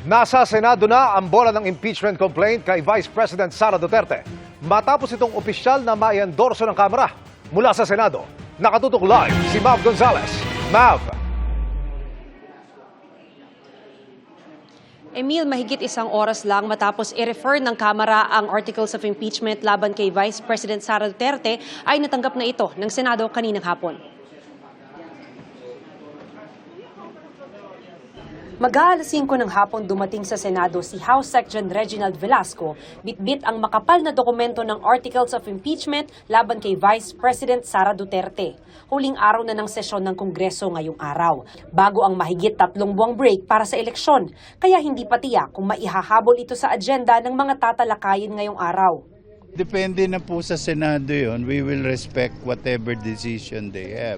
Nasa Senado na ang bola ng impeachment complaint kay Vice President Sara Duterte. Matapos itong opisyal na maiendorso ng Kamara. Mula sa Senado, nakatutok live si Mav Gonzales. Mav! Emil, mahigit isang oras lang matapos i-refer ng Kamara ang articles of impeachment laban kay Vice President Sara Duterte ay natanggap na ito ng Senado kaninang hapon. Mag-aalas 5 ng hapon dumating sa Senado si House Sec. Gen. Reginald Velasco, bitbit ang makapal na dokumento ng articles of impeachment laban kay Vice President Sara Duterte. Huling araw na ng sesyon ng Kongreso ngayong araw, bago ang mahigit 3 buwang break para sa eleksyon, kaya hindi pa tiyak kung maihahabol ito sa agenda ng mga tatalakayin ngayong araw. Depende na po sa Senado yun. We will respect whatever decision they have.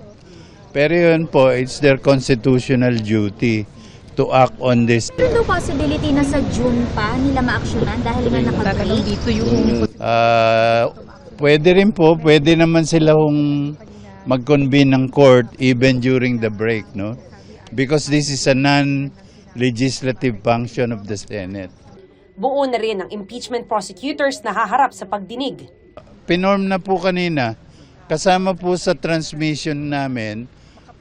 Pero yun po, it's their constitutional duty to act on this. Meron daw possibility na sa June pa nila ma-actionan dahil nga nakabreak? Pwede rin po, pwede naman sila mag-convene ng court even during the break, no? Because this is a non-legislative function of the Senate. Buo na rin ang impeachment prosecutors na haharap sa pagdinig. Pinorm na po kanina, kasama po sa transmission namin,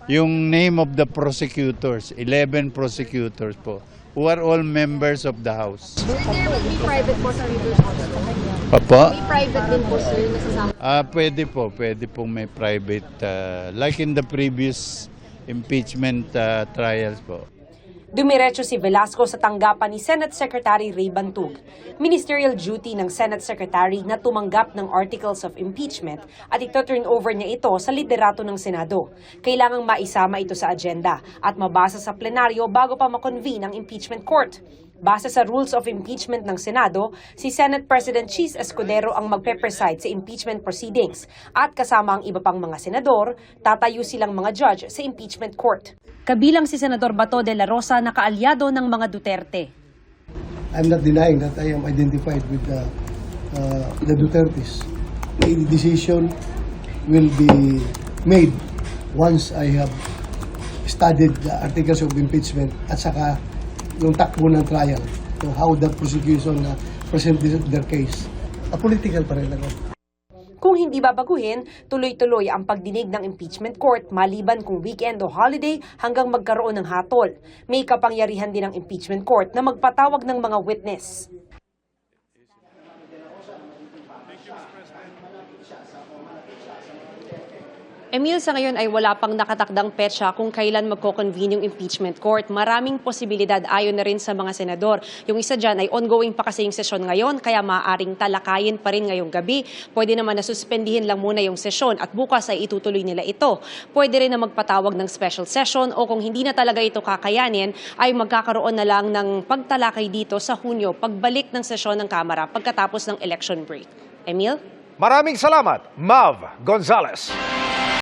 yung name of the prosecutors, 11 prosecutors po, who are all members of the House. Will there be private prosecutors also? Papa? May private din po sir nasasama? Pwede po may private, like in the previous impeachment trials po. Dumiretso si Velasco sa tanggapan ni Senate Secretary Ray Bantug. Ministerial duty ng Senate Secretary na tumanggap ng articles of impeachment at ito-turn over niya ito sa liderato ng Senado. Kailangang maisama ito sa agenda at mabasa sa plenaryo bago pa makonvene ang impeachment court. Base sa rules of impeachment ng Senado, si Senate President Cheese Escudero ang magpe-preside sa impeachment proceedings at kasama ang iba pang mga senador, tatayo silang mga judge sa impeachment court. Kabilang si Senador Bato de la Rosa na kaalyado ng mga Duterte. I'm not denying that I am identified with the Dutertes. The decision will be made once I have studied the articles of impeachment at saka yung takbo ng trial, so how the prosecution presented their case. Political pa rin ako. Kung hindi babaguhin, tuloy-tuloy ang pagdinig ng impeachment court maliban kung weekend o holiday hanggang magkaroon ng hatol. May kapangyarihan din ang impeachment court na magpatawag ng mga witness. Emil, sa ngayon ay wala pang nakatakdang petsa kung kailan magko-convene yung impeachment court. Maraming posibilidad ayon na rin sa mga senador. Yung isa dyan ay ongoing pa kasi yung sesyon ngayon, kaya maaaring talakayin pa rin ngayong gabi. Pwede naman na suspendihin lang muna yung sesyon at bukas ay itutuloy nila ito. Pwede rin na magpatawag ng special session o kung hindi na talaga ito kakayanin, ay magkakaroon na lang ng pagtalakay dito sa Hunyo pagbalik ng sesyon ng Kamara pagkatapos ng election break. Emil? Maraming salamat, Mav Gonzales.